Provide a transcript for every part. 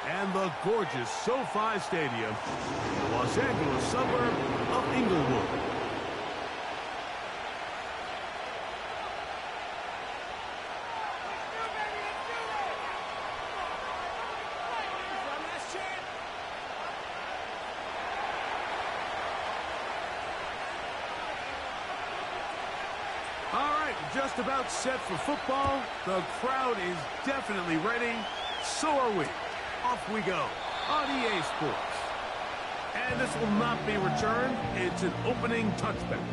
and the gorgeous SoFi Stadium in the Los Angeles suburb of Inglewood. Just about set for football. The crowd is definitely ready. So are we. Off we go on EA Sports. And this will not be returned. It's an opening touchback.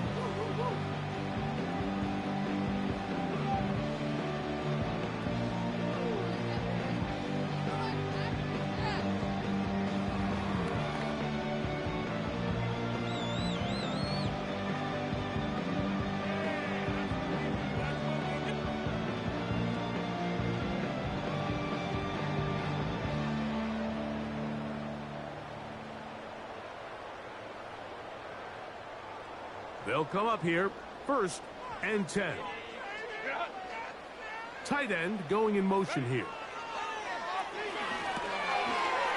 They'll come up here, 1st and 10. Tight end going in motion here.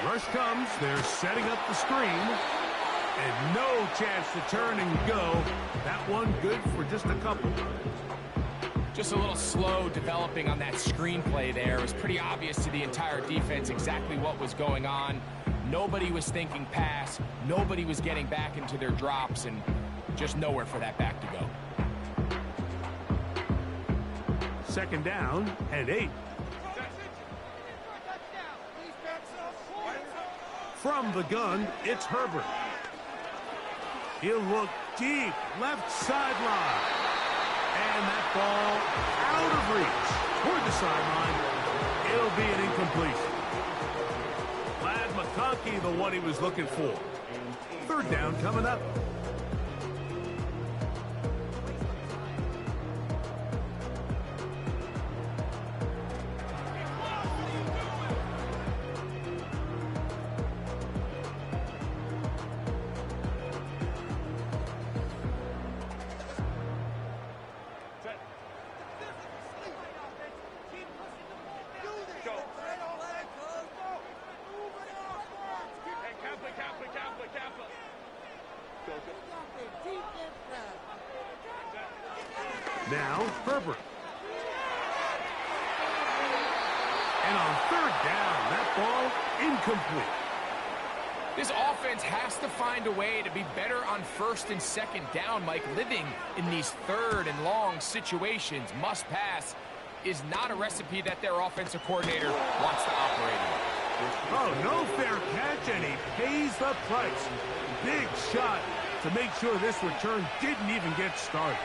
Rush comes, they're setting up the screen. And no chance to turn and go. That one good for just a couple. Just a little slow developing on that screenplay there. It was pretty obvious to the entire defense exactly what was going on. Nobody was thinking pass. Nobody was getting back into their drops, and just nowhere for that back to go. 2nd down and 8. From the gun, it's Herbert. He'll look deep, left sideline. And that ball out of reach. Toward the sideline. It'll be an incompletion. Glad McConkey, the one he was looking for. 3rd down coming up. Now, Herbert. And on 3rd down, that ball incomplete. This offense has to find a way to be better on 1st and 2nd down, Mike. Living in these 3rd and long situations, must pass, is not a recipe that their offensive coordinator wants to operate in. Oh, no fair catch, and he pays the price. Big shot to make sure this return didn't even get started.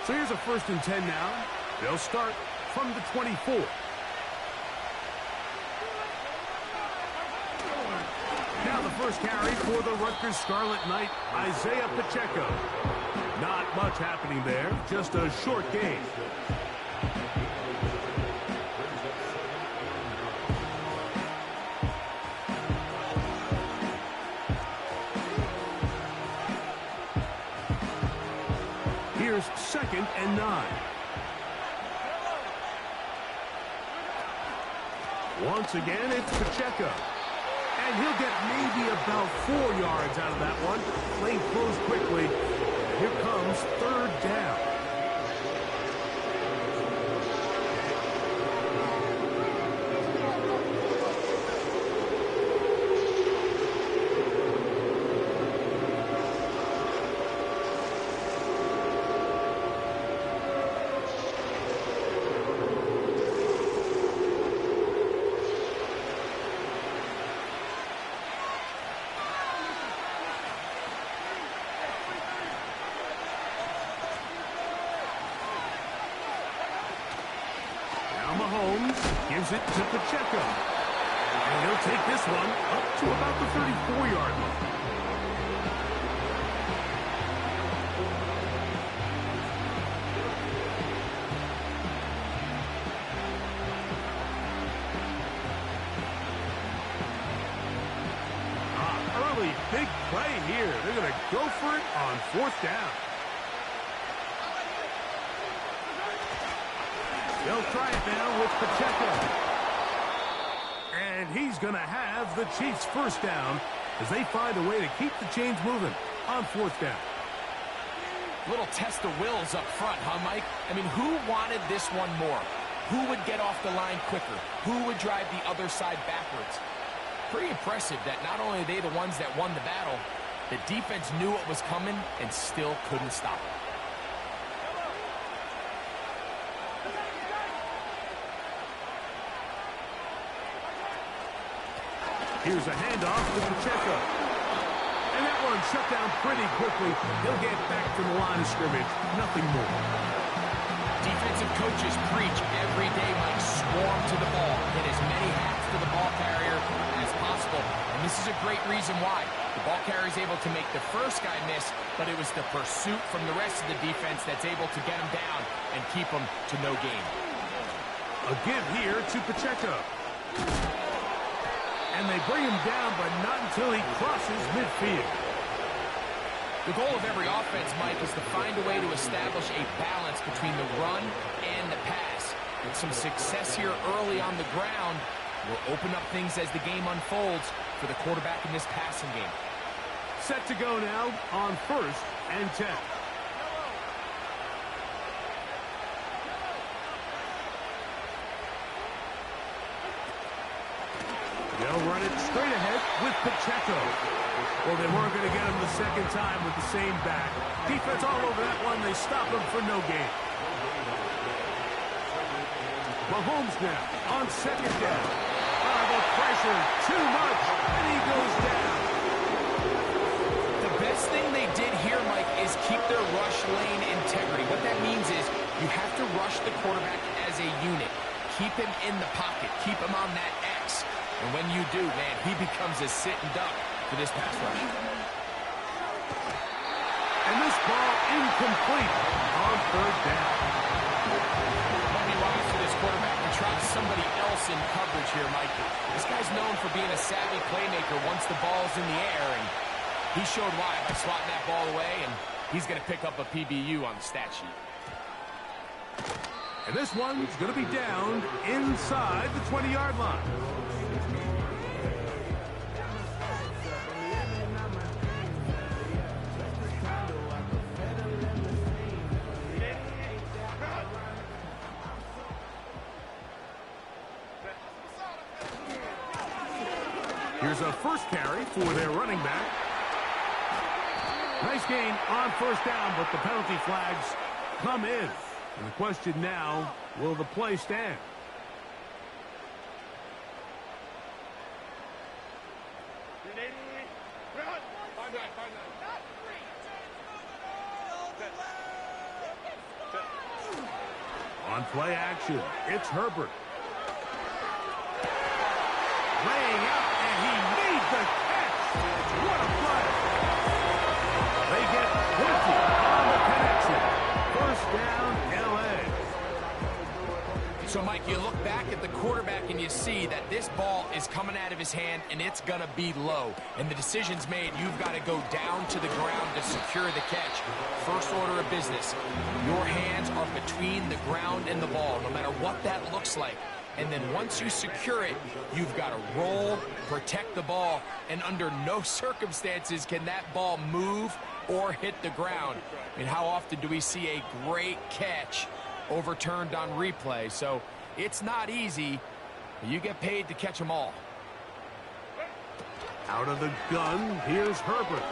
So here's a 1st and 10 now. They'll start from the 24. Now the first carry for the Rutgers Scarlet Knight, Isaiah Pacheco. Not much happening there, just a short gain. Here's 2nd and 9. Once again, it's Pacheco. And he'll get maybe about 4 yards out of that one. Play closed quickly. Here comes 3rd down. Gives it to Pacheco. And he'll take this one up to about the 34-yard line. big play here. They're going to go for it on 4th down. They'll try it now with Pacheco. And he's going to have the Chiefs' 1st down as they find a way to keep the chains moving on 4th down. Little test of wills up front, huh, Mike? I mean, who wanted this one more? Who would get off the line quicker? Who would drive the other side backwards? Pretty impressive that not only are they the ones that won the battle, the defense knew what was coming and still couldn't stop it. Here's a handoff to Pacheco. And that one shut down pretty quickly. He'll get back to the line of scrimmage. Nothing more. Defensive coaches preach every day, Mike, swarm to the ball. Get as many hats to the ball carrier as possible. And this is a great reason why. The ball carrier is able to make the first guy miss, but it was the pursuit from the rest of the defense that's able to get him down and keep him to no gain. A give here to Pacheco. And they bring him down, but not until he crosses midfield. The goal of every offense, Mike, is to find a way to establish a balance between the run and the pass. With some success here early on the ground will open up things as the game unfolds for the quarterback in this passing game. Set to go now on 1st and 10. They'll run it straight ahead with Pacheco. Well, they weren't going to get him the second time with the same back. Defense all over that one. They stop him for no gain. Mahomes now on 2nd down. The pressure, too much, and he goes down. The best thing they did here, Mike, is keep their rush lane integrity. What that means is you have to rush the quarterback as a unit. Keep him in the pocket. Keep him on that X. And when you do, man, he becomes a sitting duck for this pass rush. And this ball incomplete on 3rd down. Might be wise for this quarterback to try somebody else in coverage here, Mike. This guy's known for being a savvy playmaker once the ball's in the air, and he showed why by swatting that ball away, and he's going to pick up a PBU on the stat sheet. And this one's going to be down inside the 20-yard line. Here's a first carry for their running back. Nice gain on 1st down, but the penalty flags come in. And the question now, will the play stand? On play action, it's Herbert. Laying out, and he made the catch. What a play. They get 20 on the connection. 1st down, L.A. So, Mike, you look back at the quarterback and you see that this ball is coming out of his hand and it's going to be low. And the decision's made. You've got to go down to the ground to secure the catch. First order of business. Your hands are between the ground and the ball, no matter what that looks like. And then once you secure it, you've got to roll, protect the ball, and under no circumstances can that ball move or hit the ground. I mean, how often do we see a great catch overturned on replay? So it's not easy, but you get paid to catch them all. Out of the gun, here's Herbert.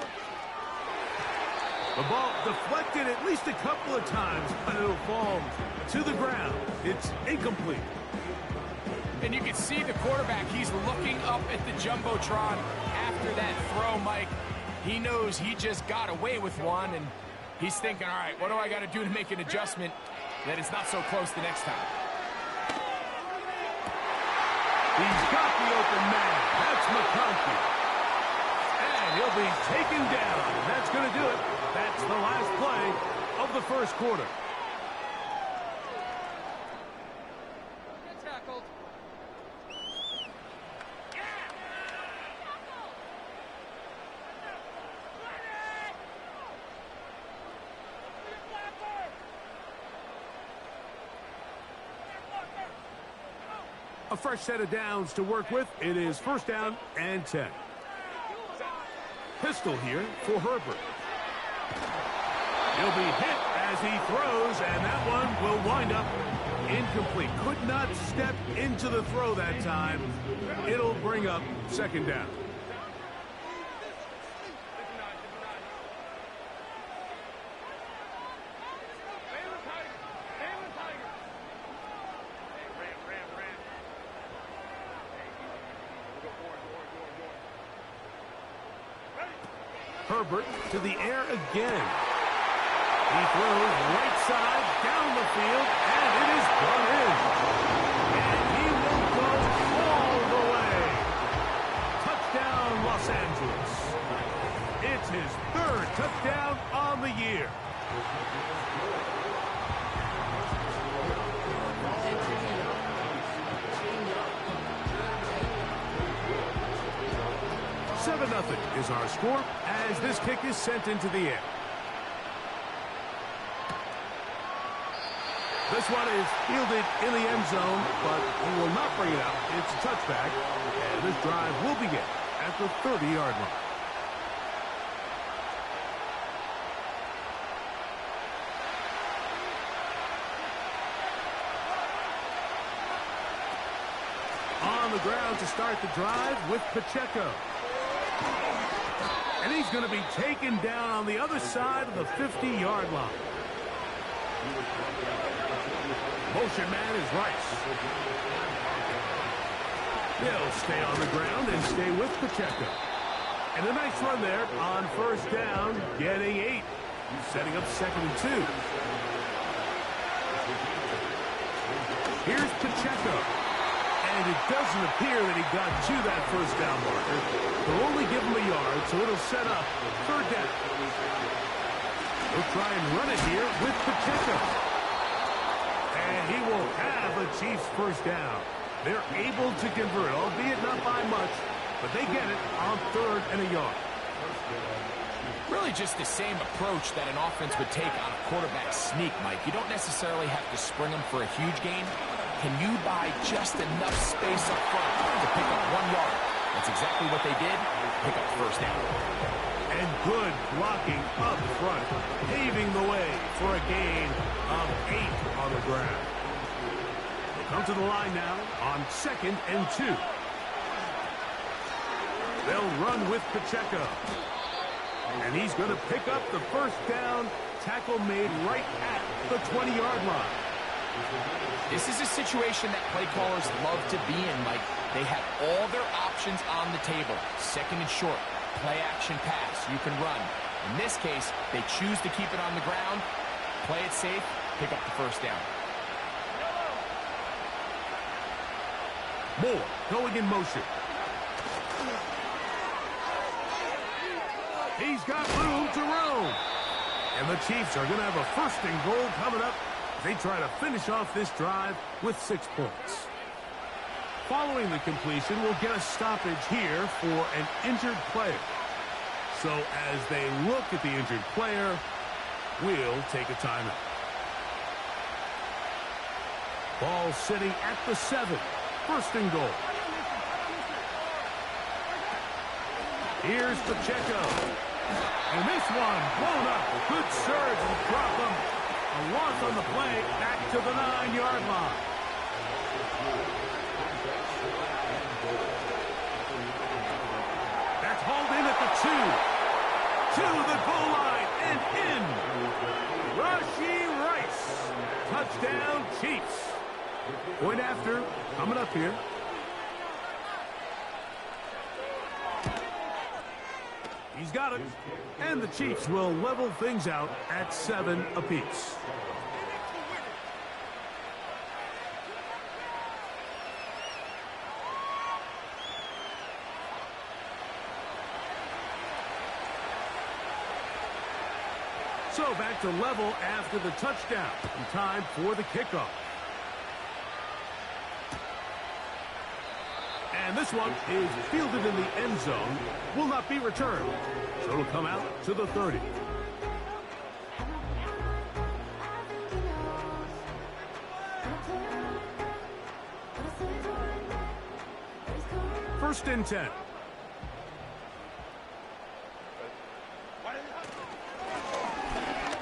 The ball deflected at least a couple of times, but it'll fall to the ground. It's incomplete. And you can see the quarterback, he's looking up at the Jumbotron after that throw, Mike. He knows he just got away with one, and he's thinking, all right, what do I got to do to make an adjustment that it's not so close the next time? He's got the open man. That's McConkey. And he'll be taken down. That's going to do it. That's the last play of the 1st quarter. A fresh set of downs to work with. It is first down and 10. Pistol here for Herbert. He'll be hit as he throws, and that one will wind up incomplete. Could not step into the throw that time. It'll bring up second down. Herbert to the air again. He throws right side down the field, and it is brought in. And he will go all the way. Touchdown, Los Angeles. It's his third touchdown on the year. Nothing is our score as this kick is sent into the air. This one is fielded in the end zone, but he will not bring it out. It's a touchback, and this drive will begin at the 30-yard line. On the ground to start the drive with Pacheco. And he's going to be taken down on the other side of the 50-yard line. Motion man is Rice. They'll stay on the ground and stay with Pacheco. And a nice run there on first down, getting 8. Setting up second and 2. Here's Pacheco. And it doesn't appear that he got to that first down marker. They'll only give him a yard, so it'll set up third down. He'll try and run it here with Pacheco. And he will have a Chiefs first down. They're able to convert, albeit not by much, but they get it on third and a yard. Really just the same approach that an offense would take on a quarterback sneak, Mike. You don't necessarily have to spring them for a huge gain. Can you buy just enough space up front to pick up 1 yard? That's exactly what they did. Pick up first down. And good blocking up front, paving the way for a gain of 8 on the ground. They come to the line now on second and 2. They'll run with Pacheco. And he's going to pick up the first down. Tackle made right at the 20-yard line. This is a situation that play callers love to be in, Mike. They have all their options on the table. Second and short, play action pass, you can run. In this case, they choose to keep it on the ground, play it safe, pick up the first down. Moore going in motion. He's got room to roam. And the Chiefs are going to have a first and goal coming up. They try to finish off this drive with 6 points. Following the completion, we'll get a stoppage here for an injured player. So as they look at the injured player, we'll take a timeout. Ball sitting at the 7. First and goal. Here's Pacheco. And this one blown up. Good surge and drop him. A loss on the play, back to the 9-yard line. That's hauled in at the 2. To the goal line and in. Rashee Rice. Touchdown, Chiefs. Point after, coming up here. He's got it. And the Chiefs will level things out at 7 apiece. So back to level after the touchdown. And time for the kickoff. And this one is fielded in the end zone. Will not be returned. So it'll come out to the 30. first and 10.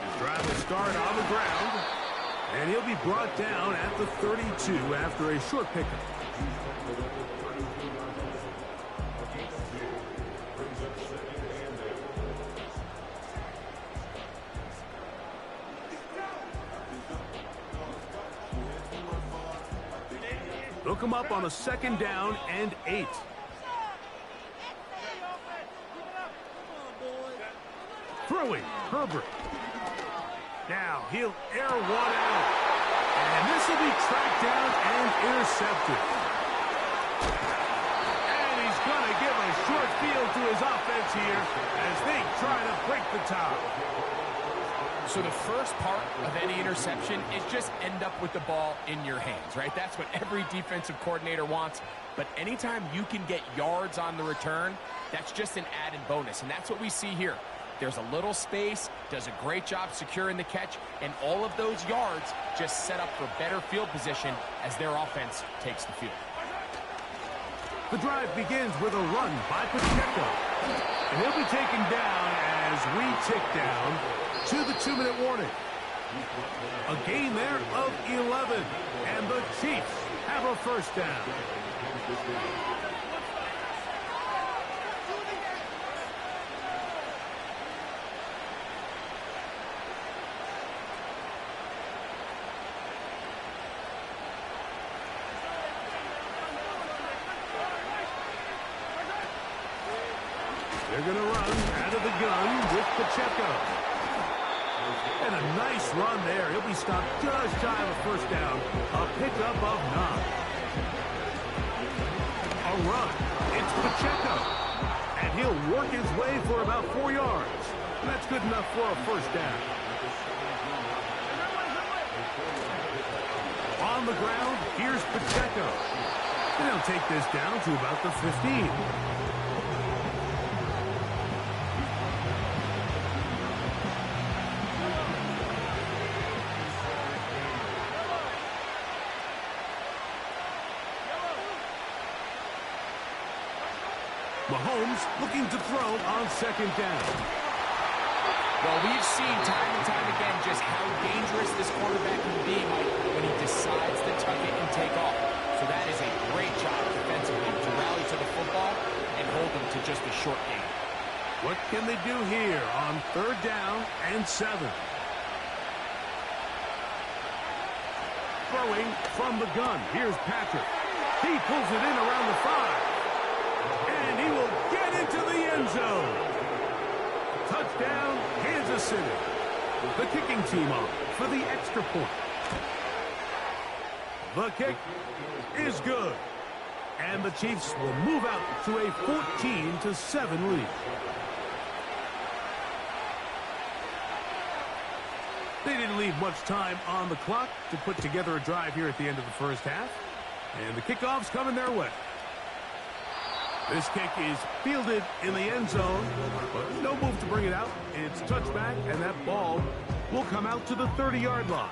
His drive will start on the ground, and he'll be brought down at the 32 after a short pickup. They'll come up on a second down and 8. Throwing, Herbert. Now he'll air one out. And this will be tracked down and intercepted. And he's going to give a short field to his offense here as they try to break the tie. So the first part of any interception is just end up with the ball in your hands, right? That's what every defensive coordinator wants. But anytime you can get yards on the return, that's just an added bonus. And that's what we see here. There's a little space, does a great job securing the catch, and all of those yards just set up for better field position as their offense takes the field. The drive begins with a run by Pacheco. And he'll be taken down as we tick down to the 2-minute warning. A gain there of 11, and the Chiefs have a first down. They're going to run out of the gun with Pacheco. And a nice run there. He'll be stopped just shy of a first down. A pickup of 9. A run. It's Pacheco. And he'll work his way for about 4 yards. And that's good enough for a first down. On the ground, here's Pacheco. And he'll take this down to about the 15. Mahomes looking to throw on second down. Well, we've seen time and time again just how dangerous this quarterback can be, Mike, when he decides to tuck it and take off. So that is a great job defensively to rally to the football and hold them to just a short gain. What can they do here on third down and 7? Throwing from the gun. Here's Patrick. He pulls it in around the 5. And he will get into the end zone. Touchdown, Kansas City. The kicking team on for the extra point. The kick is good. And the Chiefs will move out to a 14-7 lead. They didn't leave much time on the clock to put together a drive here at the end of the first half. And the kickoff's coming their way. This kick is fielded in the end zone, but no move to bring it out. It's touchback, and that ball will come out to the 30-yard line.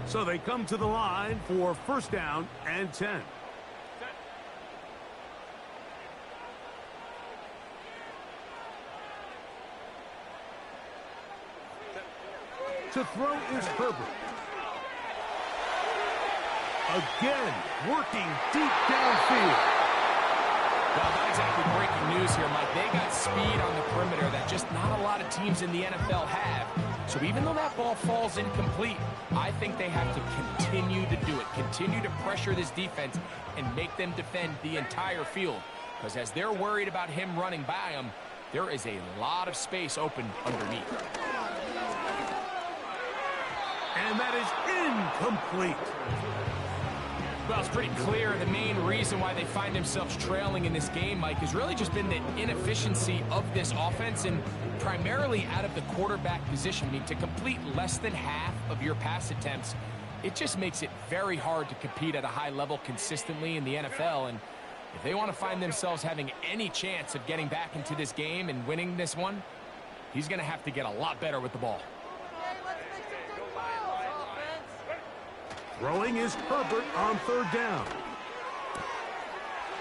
So they come to the line for first down and 10. To throw is Herbert. Again, working deep downfield. Well, not exactly breaking news here, Mike. They got speed on the perimeter that just not a lot of teams in the NFL have. So even though that ball falls incomplete, I think they have to continue to do it. Continue to pressure this defense and make them defend the entire field. Because as they're worried about him running by them, there is a lot of space open underneath. And that is incomplete. Well, it's pretty clear the main reason why they find themselves trailing in this game, Mike, has really just been the inefficiency of this offense and primarily out of the quarterback position. I mean, to complete less than half of your pass attempts, it just makes it very hard to compete at a high level consistently in the NFL. And if they want to find themselves having any chance of getting back into this game and winning this one, He's going to have to get a lot better with the ball. Throwing is Herbert on third down.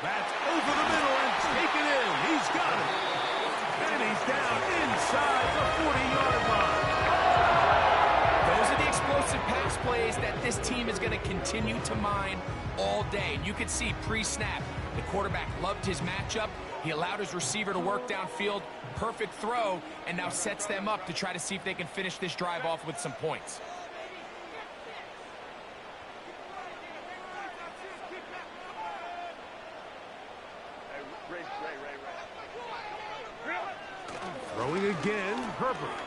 That's over the middle and taken in. He's got it. And he's down inside the 40-yard line. Those are the explosive pass plays that this team is going to continue to mine all day. And you could see pre-snap, the quarterback loved his matchup. He allowed his receiver to work downfield. Perfect throw, and now sets them up to try to see if they can finish this drive off with some points. Throwing again, Herbert.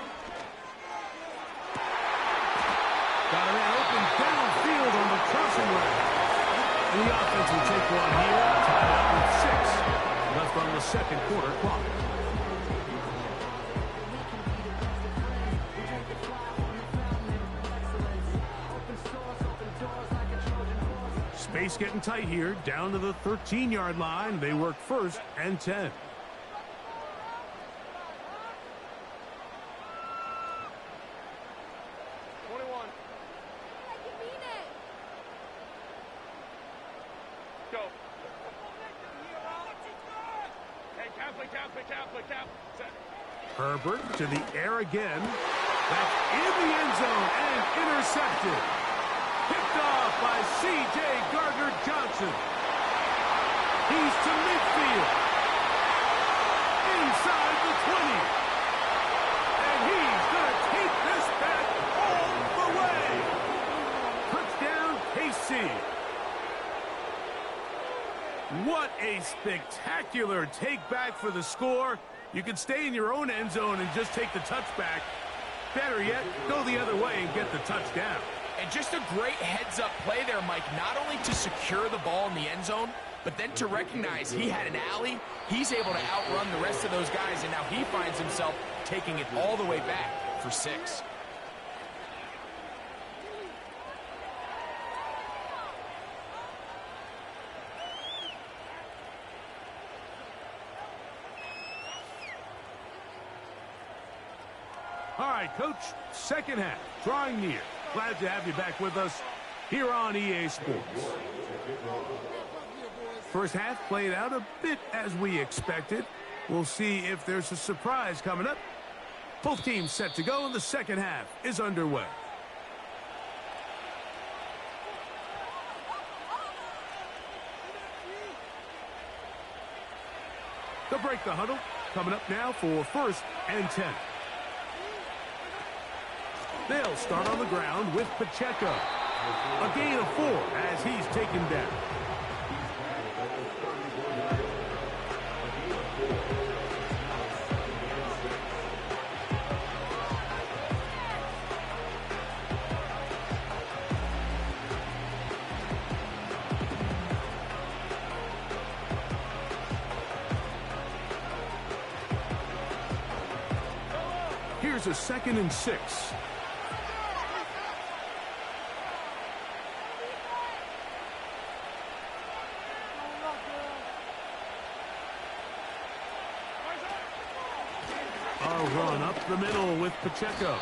Got a man open downfield on the crossing route. And the offense will take one here, tied up with 6 left on the second quarter clock. Space getting tight here, down to the 13-yard line. They work 1st and 10. Herbert to the air again. That's in the end zone and intercepted. Picked off by C.J. Gardner-Johnson. He's to midfield. Inside the 20. And he's going to take this back all the way. Touchdown, KC. What a spectacular take back for the score. You can stay in your own end zone and just take the touchback. Better yet, go the other way and get the touchdown. And just a great heads-up play there, Mike, not only to secure the ball in the end zone, but then to recognize he had an alley. He's able to outrun the rest of those guys, and now he finds himself taking it all the way back for 6. All right, Coach, second half, drawing near. Glad to have you back with us here on EA Sports. First half played out a bit as we expected. We'll see if there's a surprise coming up. Both teams set to go, and the second half is underway. They'll break the huddle. Coming up now for 1st and 10. They'll start on the ground with Pacheco. A gain of 4 as he's taken down. Here's a 2nd and 6. A run up the middle with Pacheco.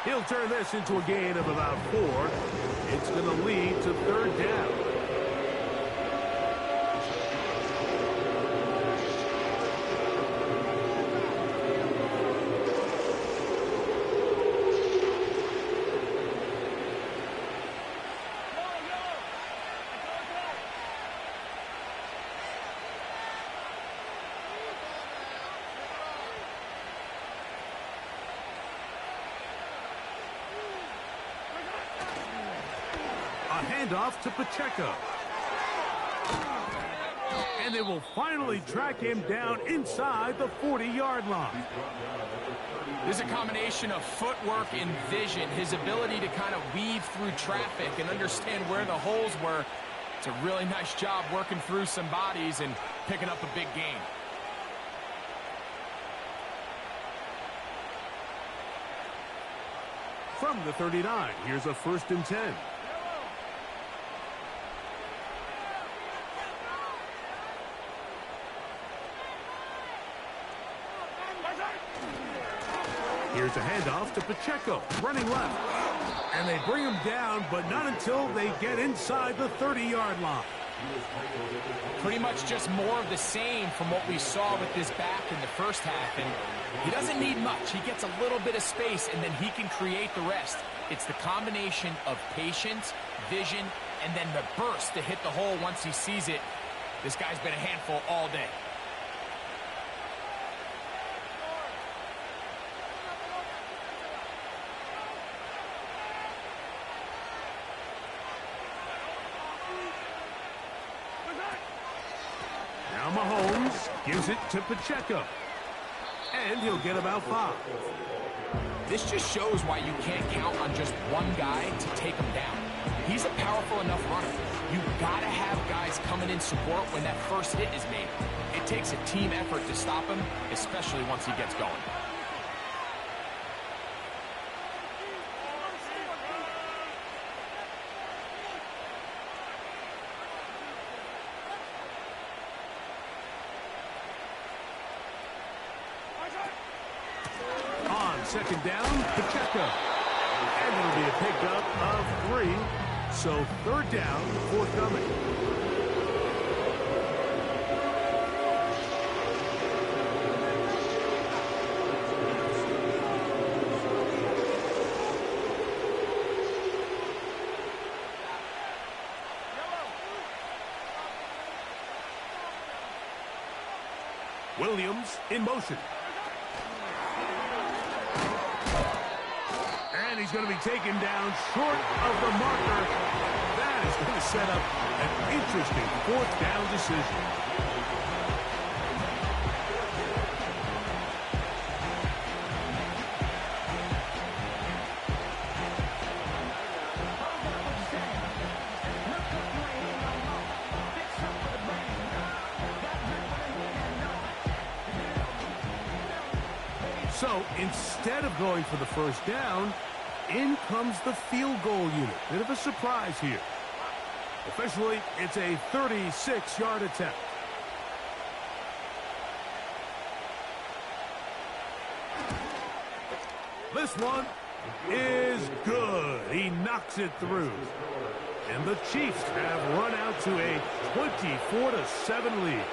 He'll turn this into a gain of about 4. It's going to lead to 3rd down. Handoff to Pacheco. And they will finally track him down inside the 40-yard line. There's a combination of footwork and vision, his ability to kind of weave through traffic and understand where the holes were. It's a really nice job working through some bodies and picking up a big gain. From the 39, here's a 1st and 10. Here's a handoff to Pacheco, running left. And they bring him down, but not until they get inside the 30-yard line. Pretty much just more of the same from what we saw with this back in the first half. And he doesn't need much. He gets a little bit of space, and then he can create the rest. It's the combination of patience, vision, and then the burst to hit the hole once he sees it. This guy's been a handful all day. Now Mahomes gives it to Pacheco. And he'll get about 5. This just shows why you can't count on just one guy to take him down. He's a powerful enough runner. You've got to have guys coming in support when that first hit is made. It takes a team effort to stop him, especially once he gets going. Second down, Pacheco. And it'll be a pickup of 3. So third down, forthcoming. Williams in motion. And he's going to be taken down short of the marker. That is going to set up an interesting fourth down decision. So instead of going for the first down, in comes the field goal unit. Bit of a surprise here. Officially, it's a 36-yard attempt. This one is good. He knocks it through. And the Chiefs have run out to a 24-7 lead.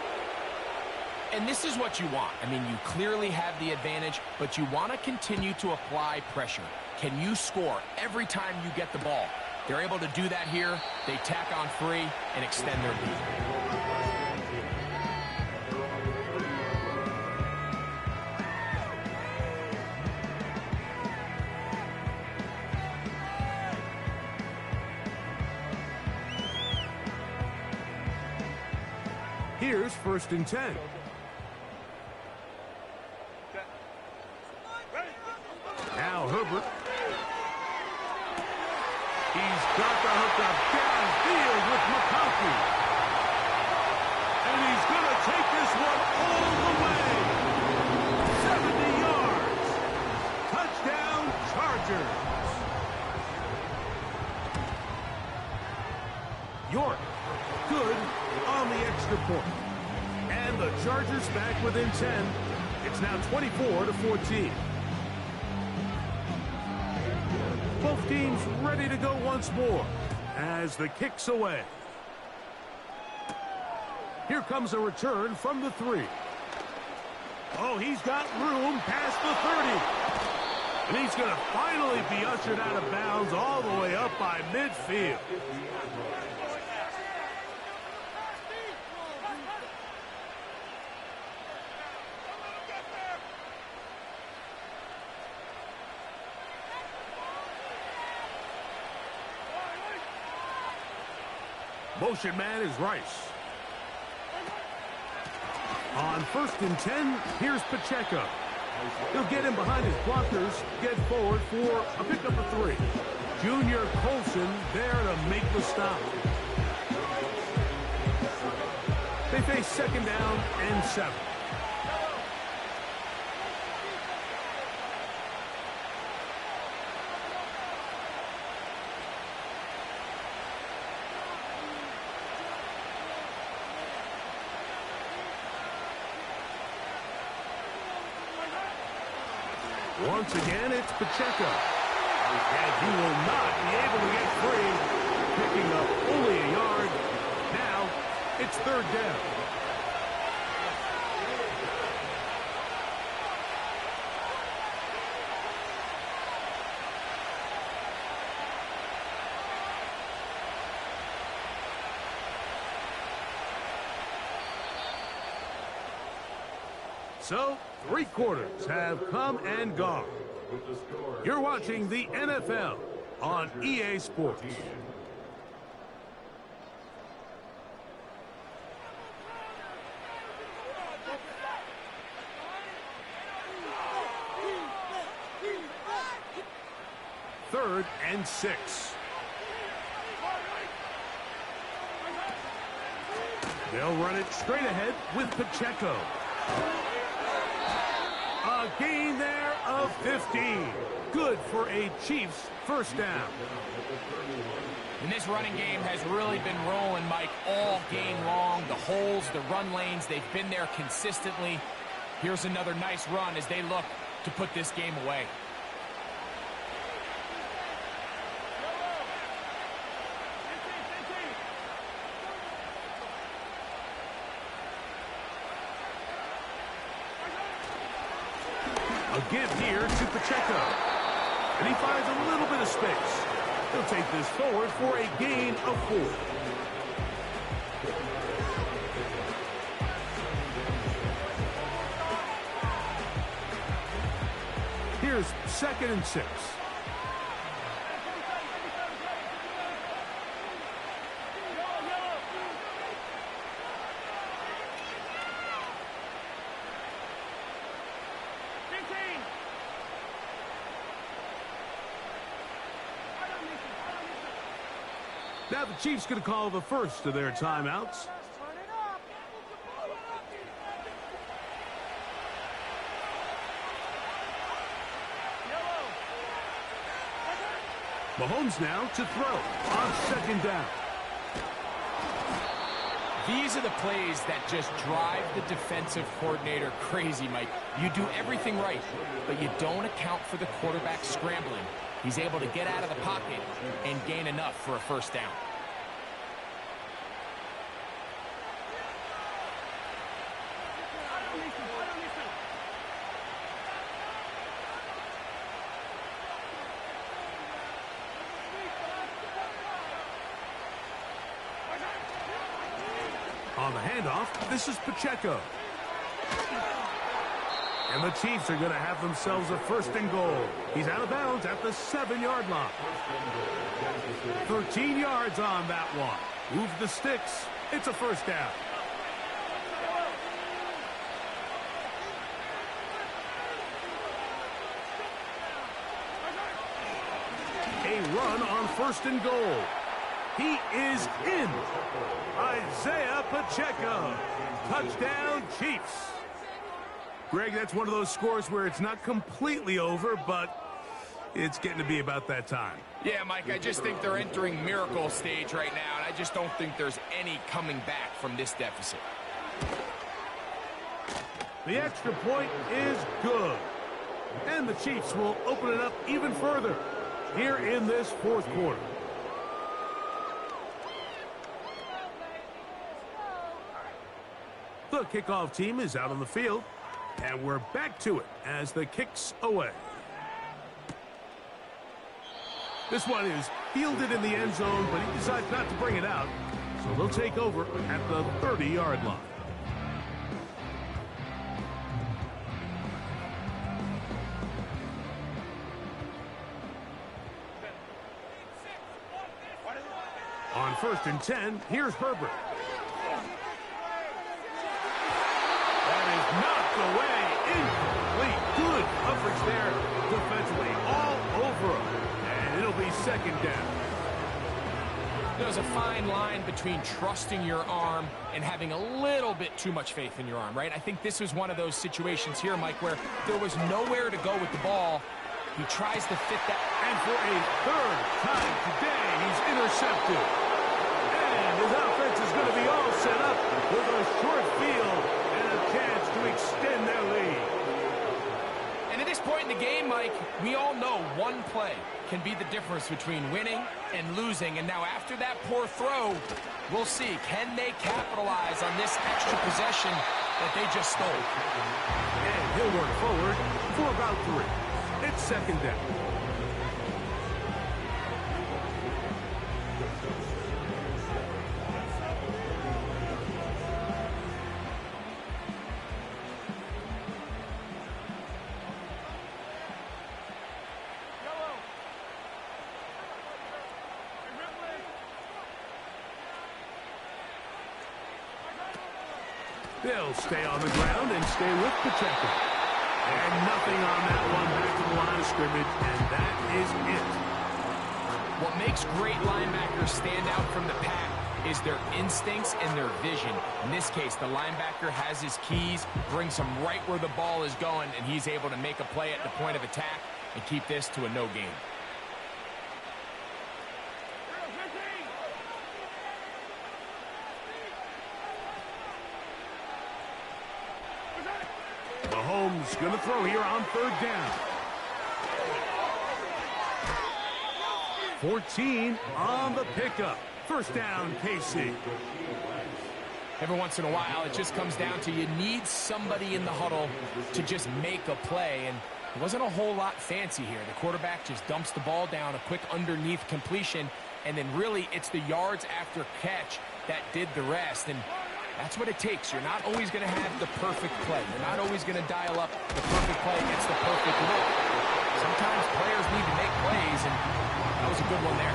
And this is what you want. I mean, you clearly have the advantage, but you want to continue to apply pressure. Can you score every time you get the ball? They're able to do that here. They tack on 3 and extend their lead. Here's 1st and 10. Now Herbert. He's got the hook up downfield with McConkey. And he's going to take this one all the way. 70 yards. Touchdown, Chargers. York, good on the extra point. And the Chargers back within 10. It's now 24-14. Both teams ready to go once more as the kick's away. Here comes a return from the 3. Oh, he's got room past the 30. And he's going to finally be ushered out of bounds all the way up by midfield. Motion man is Rice. On 1st and 10, here's Pacheco. He'll get him behind his blockers, get forward for a pickup of 3. Junior Colson there to make the stop. They face 2nd down and 7. Once again, it's Pacheco. And he will not be able to get free, picking up only a yard. Now, it's third down. So, 3 quarters have come and gone. You're watching the NFL on EA Sports. Third and 6. They'll run it straight ahead with Pacheco. A gain there of 15. Good for a Chiefs first down. And this running game has really been rolling, Mike, all game long. The holes, the run lanes, they've been there consistently. Here's another nice run as they look to put this game away. A give here to Pacheco. And he finds a little bit of space. He'll take this forward for a gain of 4. Here's 2nd and 6. Now the Chiefs going to call the first of their timeouts. Mahomes now to throw on 2nd down. These are the plays that just drive the defensive coordinator crazy, Mike. You do everything right, but you don't account for the quarterback scrambling. He's able to get out of the pocket and gain enough for a first down. On the handoff, this is Pacheco. And the Chiefs are going to have themselves a 1st and goal. He's out of bounds at the 7-yard line. 13 yards on that one. Move the sticks. It's a first down. A run on 1st and goal. He is in. Isaiah Pacheco. Touchdown, Chiefs. Greg, that's one of those scores where it's not completely over, but it's getting to be about that time. Yeah, Mike, I just think they're entering miracle stage right now, and I just don't think there's any coming back from this deficit. The extra point is good. And the Chiefs will open it up even further here in this 4th quarter. The kickoff team is out on the field, and we're back to it as the kick's away. This one is fielded in the end zone, but he decides not to bring it out, so they'll take over at the 30-yard line. On 1st and 10, here's Herbert. Knocked away, incomplete. Good coverage there defensively, all over him. And it'll be 2nd down. There's a fine line between trusting your arm and having a little bit too much faith in your arm, right? I think this was one of those situations here, Mike, where there was nowhere to go with the ball. He tries to fit that. And for a 3rd time today, he's intercepted. And his offense is going to be all set up with a short field and a chance to extend their lead. And at this point in in a game, Mike, we all know one play can be the difference between winning and losing. And now after that poor throw, we'll see. Can they capitalize on this extra possession that they just stole? And he'll work forward for about 3. It's second down. They'll stay on the ground and stay with Pacheco. And nothing on that one back to the line of scrimmage, and that is it. What makes great linebackers stand out from the pack is their instincts and their vision. In this case, the linebacker has his keys, brings him right where the ball is going, and he's able to make a play at the point of attack and keep this to a no gain. Mahomes going to throw here on third down. 14 on the pickup. First down, KC. Every once in a while, it just comes down to you need somebody in the huddle to just make a play. And it wasn't a whole lot fancy here. The quarterback just dumps the ball down, a quick underneath completion, and then really it's the yards after catch that did the rest. And that's what it takes. You're not always going to have the perfect play. You're not always going to dial up the perfect play against the perfect look. Sometimes players need to make plays, and that was a good one there.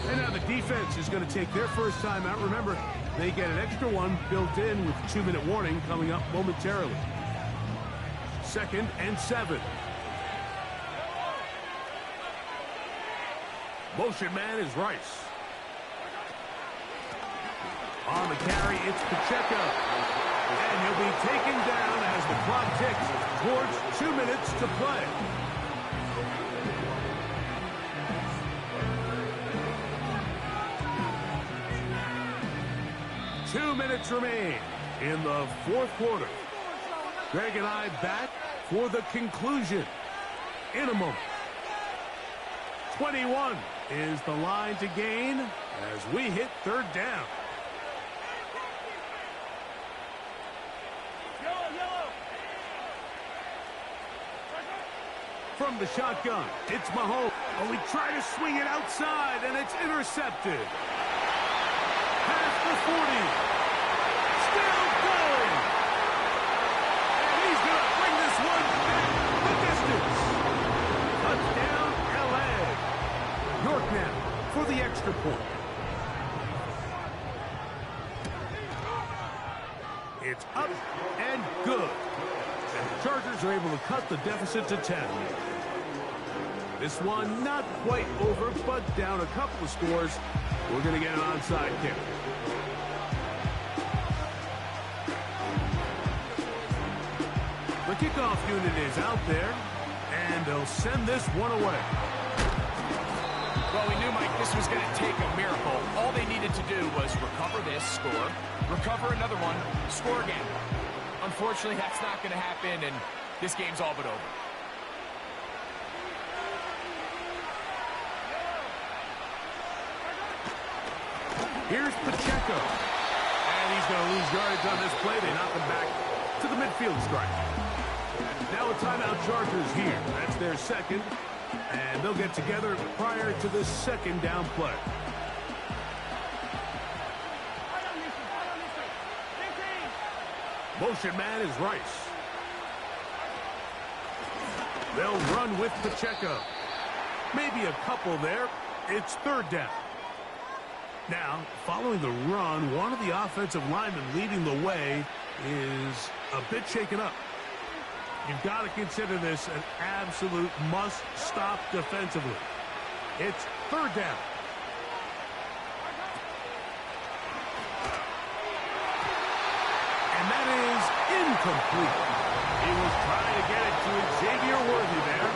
And now the defense is going to take their first time out. Remember, they get an extra one built in with 2-minute warning coming up momentarily. 2nd and 7. Motion man is Rice. On the carry, it's Pacheco. And he'll be taken down as the clock ticks towards 2 minutes to play. Two minutes remain in the fourth quarter. Greg and I back for the conclusion in a moment. 21 is the line to gain as we hit third down. From the shotgun, it's Mahomes. Oh, he tried to swing it outside, and it's intercepted. Past the 40. Still going. And he's going to bring this one back the distance. Touchdown, L.A. York now for the extra point. It's up and good. And the Chargers are able to cut the deficit to 10. This one not quite over, but down a couple of scores. We're going to get an onside kick. The kickoff unit is out there, and they'll send this one away. Well, we knew, Mike, this was going to take a miracle. All they needed to do was recover this, score, recover another one, score again. Unfortunately, that's not going to happen, and this game's all but over. Here's Pacheco. And he's going to lose yardage on this play. They knock him back to the midfield stripe. Now a timeout Chargers here. That's their second. And they'll get together prior to the second down play. Motion man is Rice. They'll run with Pacheco. Maybe a couple there. It's third down. Now, following the run, one of the offensive linemen leading the way is a bit shaken up. You've got to consider this an absolute must-stop defensively. It's third down. And that is incomplete. He was trying to get it to Xavier Worthy there.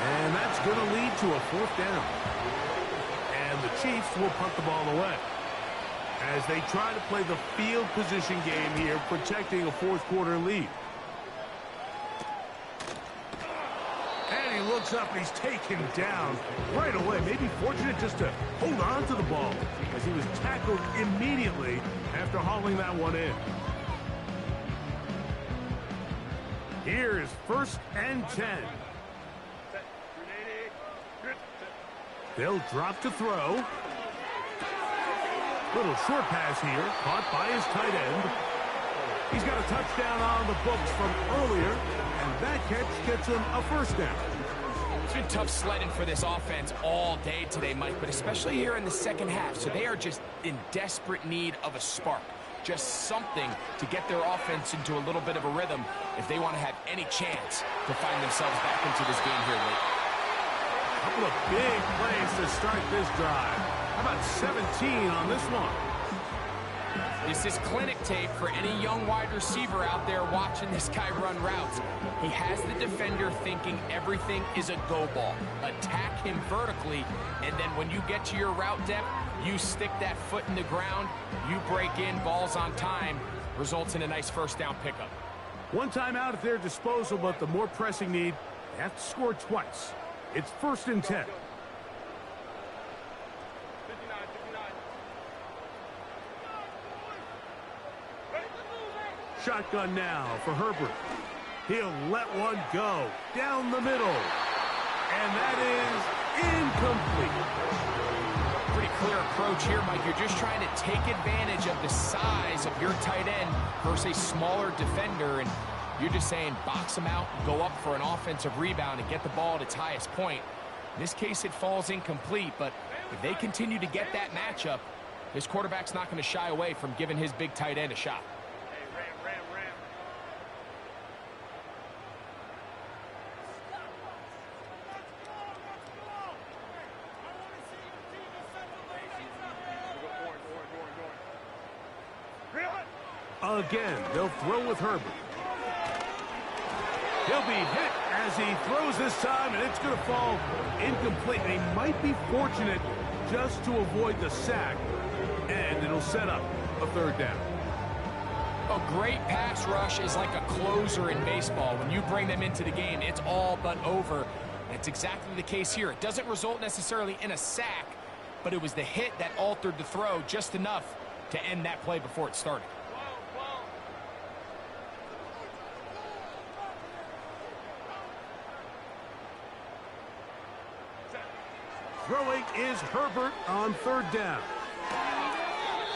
And that's going to lead to a fourth down. And the Chiefs will punt the ball away. as they try to play the field position game here, protecting a fourth-quarter lead. And he looks up and he's taken down right away. Maybe fortunate just to hold on to the ball as he was tackled immediately after hauling that one in. Here is 1st and 10. They'll drop to throw. Little short pass here, caught by his tight end. He's got a touchdown on the books from earlier, and that catch gets him a 1st down. It's been tough sledding for this offense all day today, Mike, but especially here in the second half. So they are just in desperate need of a spark. Just something to get their offense into a little bit of a rhythm if they want to have any chance to find themselves back into this game here late. A couple of big plays to start this drive. How about 17 on this one? This is clinic tape for any young wide receiver out there watching this guy run routes. He has the defender thinking everything is a go ball. Attack him vertically, and then when you get to your route depth, you stick that foot in the ground, you break in, balls on time, results in a nice 1st down pickup. One timeout at their disposal, but the more pressing need, they have to score twice. It's 1st and 10. Shotgun now for Herbert. He'll let one go down the middle. And that is incomplete. Pretty clear approach here, Mike. You're just trying to take advantage of the size of your tight end versus a smaller defender, and you're just saying box him out, go up for an offensive rebound, and get the ball at its highest point. In this case, it falls incomplete, but if they continue to get that matchup, this quarterback's not going to shy away from giving his big tight end a shot. Again, they'll throw with Herbert. He'll be hit as he throws this time, and it's going to fall incomplete. They might be fortunate just to avoid the sack, and it'll set up a 3rd down. A great pass rush is like a closer in baseball. When you bring them into the game, it's all but over. And it's exactly the case here. It doesn't result necessarily in a sack, but it was the hit that altered the throw just enough to end that play before it started. Throwing is Herbert on 3rd down.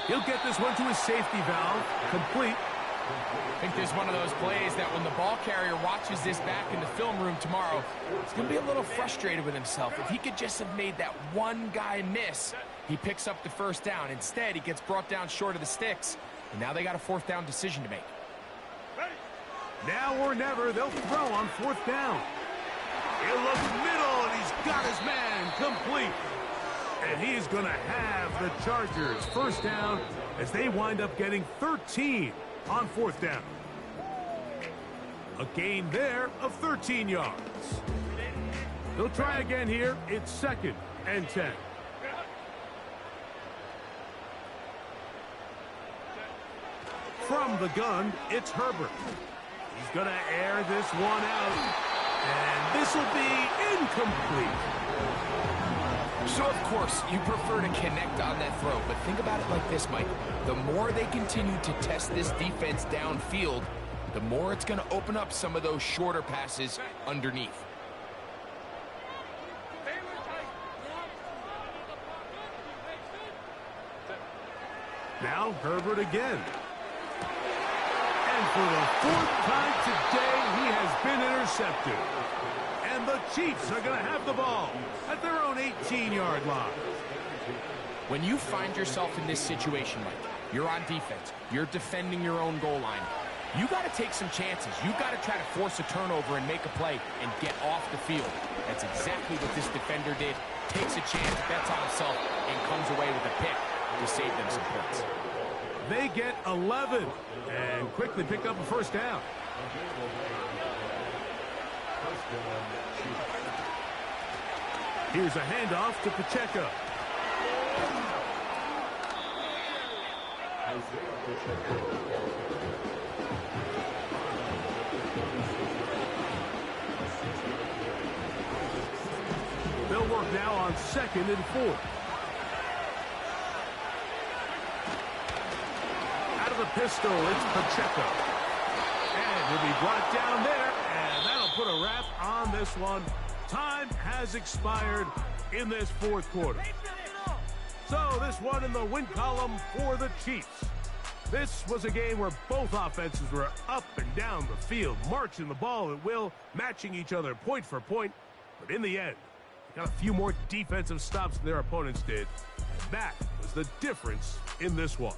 He'll get this one to his safety valve, complete. I think there's one of those plays that when the ball carrier watches this back in the film room tomorrow, he's going to be a little frustrated with himself. If he could just have made that one guy miss, he picks up the 1st down. Instead, he gets brought down short of the sticks, and now they got a 4th down decision to make. Now or never, they'll throw on 4th down. He'll look middle, and he's got his man complete. And he's going to have the Chargers 1st down as they wind up getting 13 on 4th down. A gain there of 13 yards. They'll try again here. It's 2nd and 10. From the gun, it's Herbert. He's going to air this one out. And this will be incomplete. So, of course, you prefer to connect on that throw, but think about it like this, Mike. The more they continue to test this defense downfield, the more it's going to open up some of those shorter passes underneath. Now Herbert again. And for the 4th time today, he has been intercepted. And the Chiefs are going to have the ball at their own 18-yard line. When you find yourself in this situation, Mike, you're on defense, you're defending your own goal line, you got to take some chances. You got to try to force a turnover and make a play and get off the field. That's exactly what this defender did. Takes a chance, bets on himself, and comes away with a pick to save them some points. They get 11 and quickly pick up a 1st down. Here's a handoff to Pacheco. They'll work now on 2nd and 4. Out of the pistol, it's Pacheco. And he'll be brought down there, and that'll put a wrap on this one. Time has expired in this fourth quarter. So this one in the win column for the Chiefs. This was a game where both offenses were up and down the field, marching the ball at will, matching each other point for point. But in the end, they got a few more defensive stops than their opponents did. And that was the difference in this one.